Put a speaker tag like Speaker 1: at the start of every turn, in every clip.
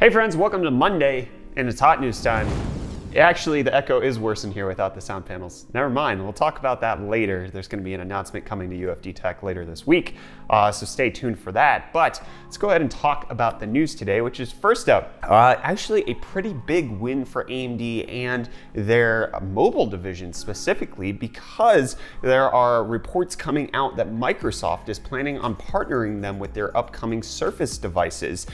Speaker 1: Hey friends, welcome to Monday, and it's hot news time. Actually, the echo is worse in here without the sound panels. Never mind, we'll talk about that later. There's going to be an announcement coming to UFD Tech later this week, so stay tuned for that. But let's go ahead and talk about the news today, which is first up, actually a pretty big win for AMD and their mobile division specifically, because there are reports coming out that Microsoft is planning on partnering them with their upcoming Surface devices,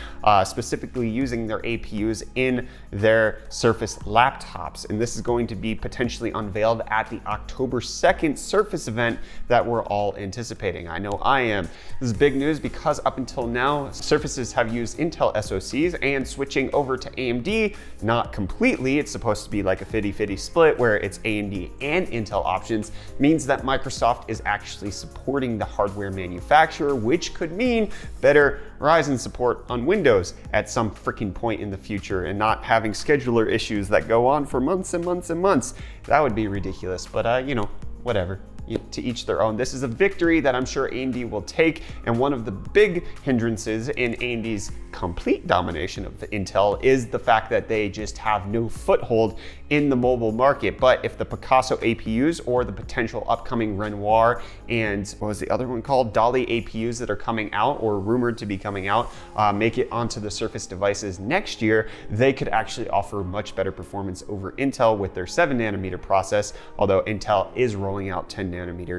Speaker 1: specifically using their APUs in their Surface laptops. And this is going to be potentially unveiled at the October 2nd Surface event that we're all anticipating. I know I am. This is big news because up until now, Surfaces have used Intel SoCs, and switching over to AMD, not completely, it's supposed to be like a 50-50 split where it's AMD and Intel options, means that Microsoft is actually supporting the hardware manufacturer, which could mean better Verizon support on Windows at some freaking point in the future, and not having scheduler issues that go on for months and months and months. That would be ridiculous, but you know, whatever. To each their own. This is a victory that I'm sure AMD will take, and one of the big hindrances in AMD's complete domination of Intel is the fact that they just have no foothold in the mobile market. But if the Picasso APUs or the potential upcoming Renoir and what was the other one called, Dolly APUs that are coming out or rumored to be coming out, make it onto the Surface devices next year, they could actually offer much better performance over Intel with their 7nm process, although Intel is rolling out 10nm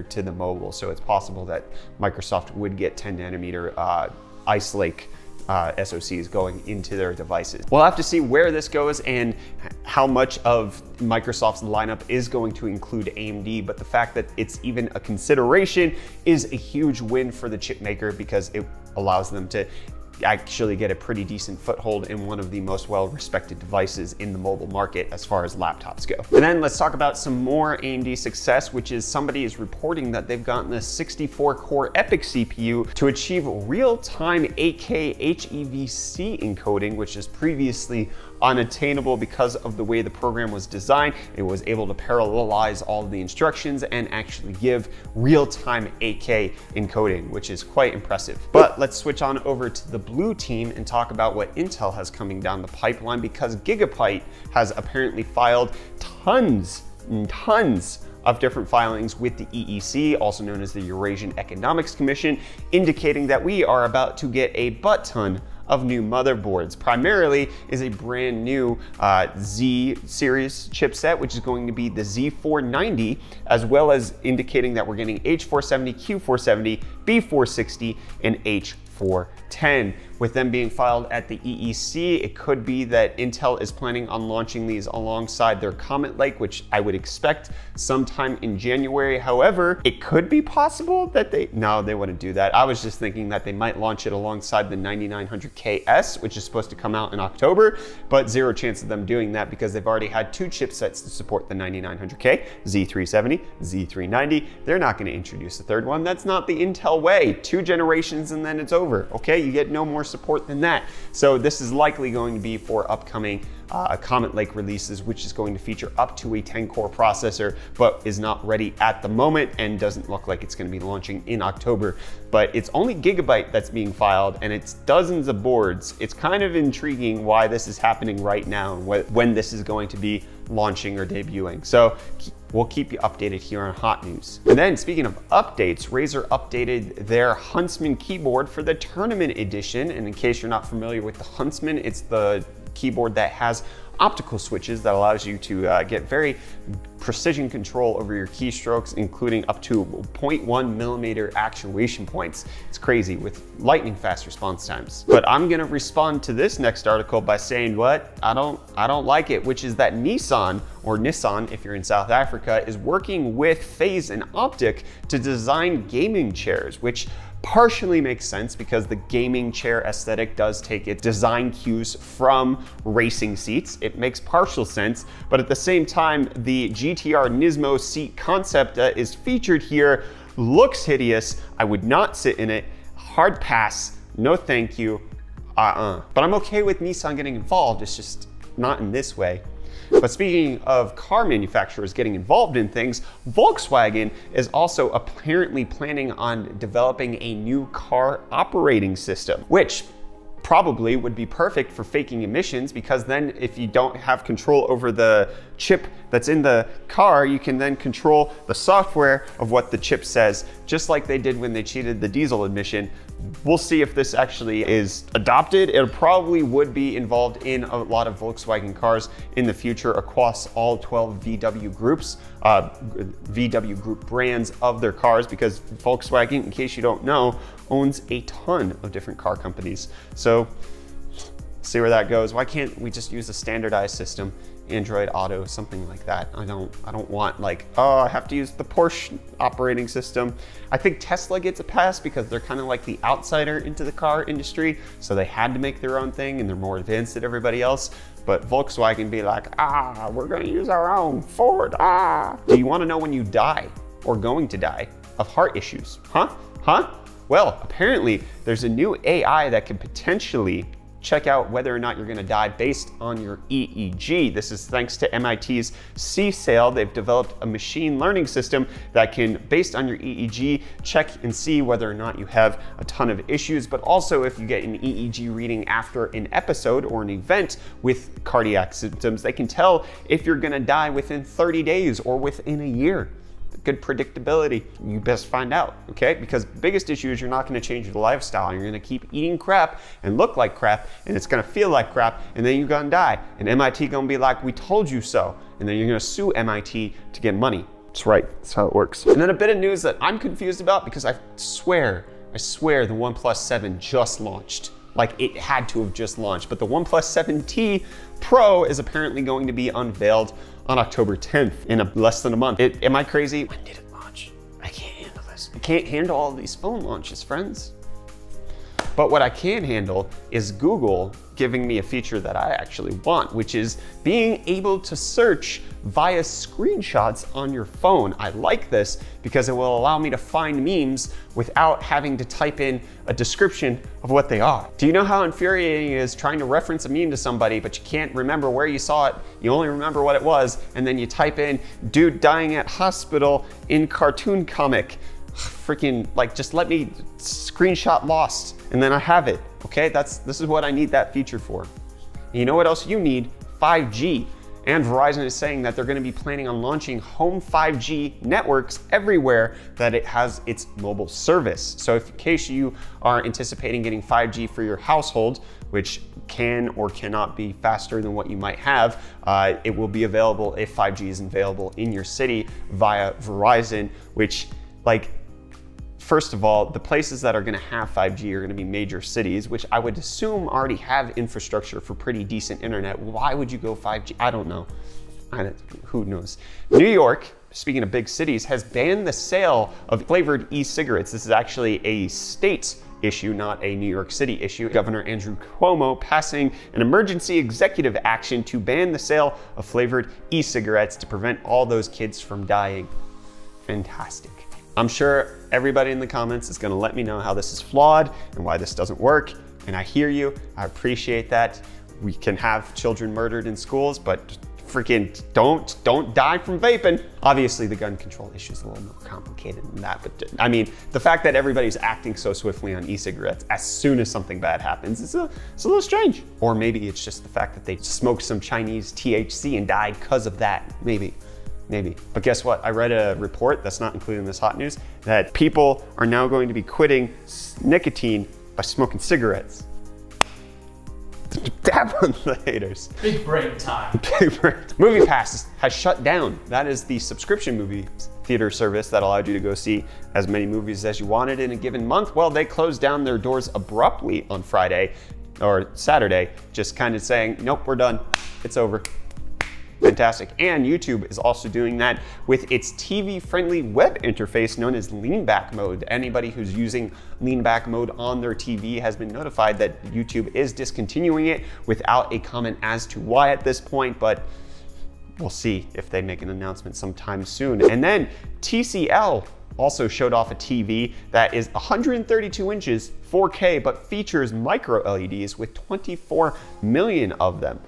Speaker 1: to the mobile, so it's possible that Microsoft would get 10nm Ice Lake SoCs going into their devices. We'll have to see where this goes and how much of Microsoft's lineup is going to include AMD, but the fact that it's even a consideration is a huge win for the chip maker, because it allows them to actually get a pretty decent foothold in one of the most well-respected devices in the mobile market as far as laptops go. And then let's talk about some more AMD success, which is somebody is reporting that they've gotten a 64-core EPYC CPU to achieve real-time 8K HEVC encoding, which is previously unattainable because of the way the program was designed. It was able to parallelize all of the instructions and actually give real-time 8K encoding, which is quite impressive. But let's switch on over to the blue team and talk about what Intel has coming down the pipeline, because Gigabyte has apparently filed tons and tons of different filings with the EEC, also known as the Eurasian Economics Commission, indicating that we are about to get a butt ton of new motherboards. Primarily is a brand new Z series chipset, which is going to be the Z490, as well as indicating that we're getting H470, Q470, B460, and H410. With them being filed at the EEC, it could be that Intel is planning on launching these alongside their Comet Lake, which I would expect sometime in January. However, it could be possible that no, they wouldn't do that. I was just thinking that they might launch it alongside the 9900KS, which is supposed to come out in October, but zero chance of them doing that because they've already had two chipsets to support the 9900K, Z370, Z390. They're not gonna introduce a third one. That's not the Intel way. 2 generations and then it's over, okay? You get no more support than that. So this is likely going to be for upcoming Comet Lake releases, which is going to feature up to a 10-core processor, but is not ready at the moment and doesn't look like it's going to be launching in October. But it's only Gigabyte that's being filed, and it's dozens of boards. It's kind of intriguing why this is happening right now and when this is going to be launching or debuting. So we'll keep you updated here on Hot News. And then speaking of updates, Razer updated their Huntsman keyboard for the Tournament Edition. And in case you're not familiar with the Huntsman, it's the keyboard that has optical switches that allows you to get very precision control over your keystrokes, including up to 0.1mm actuation points. It's crazy with lightning fast response times. But I'm gonna respond to this next article by saying what? I don't like it, which is that Nissan, or Nissan if you're in South Africa, is working with FaZe and Optic to design gaming chairs, which partially makes sense because the gaming chair aesthetic does take its design cues from racing seats. It makes partial sense, but at the same time, the GTR Nismo seat concept is featured here, looks hideous. I would not sit in it. Hard pass, no thank you, But I'm okay with Nissan getting involved, it's just not in this way. But speaking of car manufacturers getting involved in things, Volkswagen is also apparently planning on developing a new car operating system, which probably would be perfect for faking emissions, because then if you don't have control over the chip that's in the car, you can then control the software of what the chip says, just like they did when they cheated the diesel emission. We'll see if this actually is adopted. It probably would be involved in a lot of Volkswagen cars in the future across all 12 VW groups, VW group brands of their cars, because Volkswagen, in case you don't know, owns a ton of different car companies. So see where that goes. Why can't we just use a standardized system? Android Auto, something like that. I don't want like, oh, I have to use the Porsche operating system. I think Tesla gets a pass because they're kind of like the outsider into the car industry, so they had to make their own thing and they're more advanced than everybody else. But Volkswagen be like, we're gonna use our own, Ford, Do you wanna know when you die or going to die of heart issues? Huh? Well, apparently there's a new AI that can potentially check out whether or not you're gonna die based on your EEG. This is thanks to MIT's C-SAIL. They've developed a machine learning system that can, based on your EEG, check and see whether or not you have a ton of issues, but also if you get an EEG reading after an episode or an event with cardiac symptoms, they can tell if you're gonna die within 30 days or within a year. Good predictability. You best find out, okay? Because the biggest issue is you're not gonna change your lifestyle. You're gonna keep eating crap and look like crap, and it's gonna feel like crap, and then you're gonna die. And MIT gonna be like, we told you so. And then you're gonna sue MIT to get money. That's right, that's how it works. And then a bit of news that I'm confused about, because I swear the OnePlus 7 just launched. Like, it had to have just launched, but the OnePlus 7T Pro is apparently going to be unveiled on October 10th, in less than a month. Am I crazy? When did it launch? I can't handle this. I can't handle all these phone launches, friends. But what I can handle is Google giving me a feature that I actually want, which is being able to search via screenshots on your phone. I like this because it will allow me to find memes without having to type in a description of what they are. Do you know how infuriating it is trying to reference a meme to somebody, but you can't remember where you saw it, you only remember what it was, and then you type in dude dying at hospital in cartoon comic. Freaking, like, just let me screenshot lost and then I have it, okay? This is what I need that feature for. And you know what else you need? 5G. And Verizon is saying that they're gonna be planning on launching home 5G networks everywhere that it has its mobile service. So in case you are anticipating getting 5G for your household, which can or cannot be faster than what you might have, it will be available if 5G is available in your city via Verizon, which, like, first of all, the places that are gonna have 5G are gonna be major cities, which I would assume already have infrastructure for pretty decent internet. Why would you go 5G? I don't know. Who knows? New York, speaking of big cities, has banned the sale of flavored e-cigarettes. This is actually a state issue, not a New York City issue. Governor Andrew Cuomo passing an emergency executive action to ban the sale of flavored e-cigarettes to prevent all those kids from dying. Fantastic. I'm sure everybody in the comments is gonna let me know how this is flawed and why this doesn't work. And I hear you, I appreciate that. We can have children murdered in schools, but freaking don't die from vaping. Obviously the gun control issue is a little more complicated than that, but I mean, the fact that everybody's acting so swiftly on e-cigarettes as soon as something bad happens, it's a little strange. Or maybe it's just the fact that they smoked some Chinese THC and died because of that, maybe. But guess what? I read a report that's not included in this hot news that people are now going to be quitting nicotine by smoking cigarettes. Dab on the haters.
Speaker 2: Big brain time.
Speaker 1: Big brain. Moviepass has shut down. That is the subscription movie theater service that allowed you to go see as many movies as you wanted in a given month. Well, they closed down their doors abruptly on Friday or Saturday, just kind of saying, nope, we're done. It's over. Fantastic. And YouTube is also doing that with its TV-friendly web interface known as lean back mode. Anybody who's using lean back mode on their TV has been notified that YouTube is discontinuing it without a comment as to why at this point, but we'll see if they make an announcement sometime soon. And then TCL also showed off a TV that is 132 inches, 4K, but features micro LEDs with 24 million of them.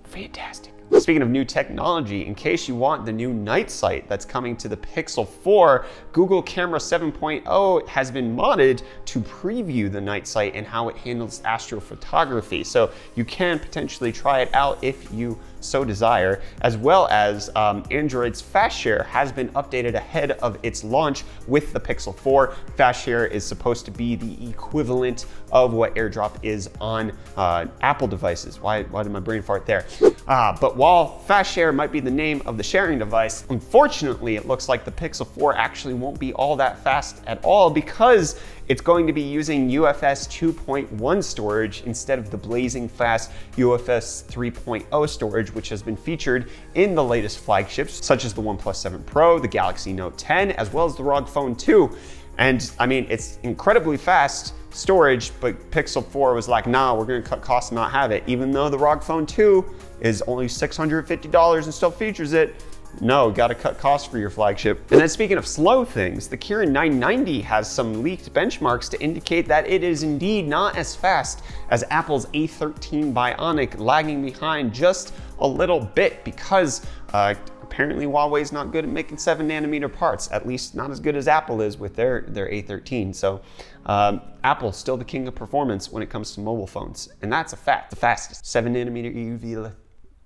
Speaker 1: Fantastic. This Speaking of new technology, in case you want the new night sight that's coming to the Pixel 4, Google Camera 7.0 has been modded to preview the night sight and how it handles astrophotography. So you can potentially try it out if you so desire, as well as Android's Fast Share has been updated ahead of its launch with the Pixel 4. Fast Share is supposed to be the equivalent of what AirDrop is on Apple devices. Why did my brain fart there? But while Fast Share might be the name of the sharing device, unfortunately, it looks like the Pixel 4 actually won't be all that fast at all, because it's going to be using UFS 2.1 storage instead of the blazing fast UFS 3.0 storage, which has been featured in the latest flagships, such as the OnePlus 7 Pro, the Galaxy Note 10, as well as the ROG Phone 2. And I mean, it's incredibly fast storage, but Pixel 4 was like, nah, we're gonna cut costs and not have it. Even though the ROG Phone 2 is only $650 and still features it, no, gotta cut costs for your flagship. And then speaking of slow things, the Kirin 990 has some leaked benchmarks to indicate that it is indeed not as fast as Apple's A13 Bionic, lagging behind just a little bit because apparently Huawei's not good at making 7nm parts, at least not as good as Apple is with their A13. So Apple's still the king of performance when it comes to mobile phones, and that's a fact. The fastest 7nm EUV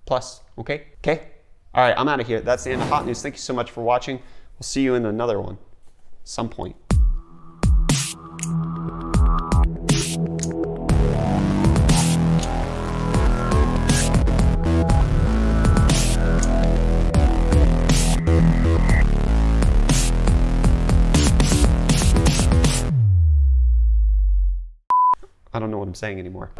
Speaker 1: plus, okay? All right, I'm out of here. That's the end of Hot News. Thank you so much for watching. We'll see you in another one, some point. I don't know what I'm saying anymore.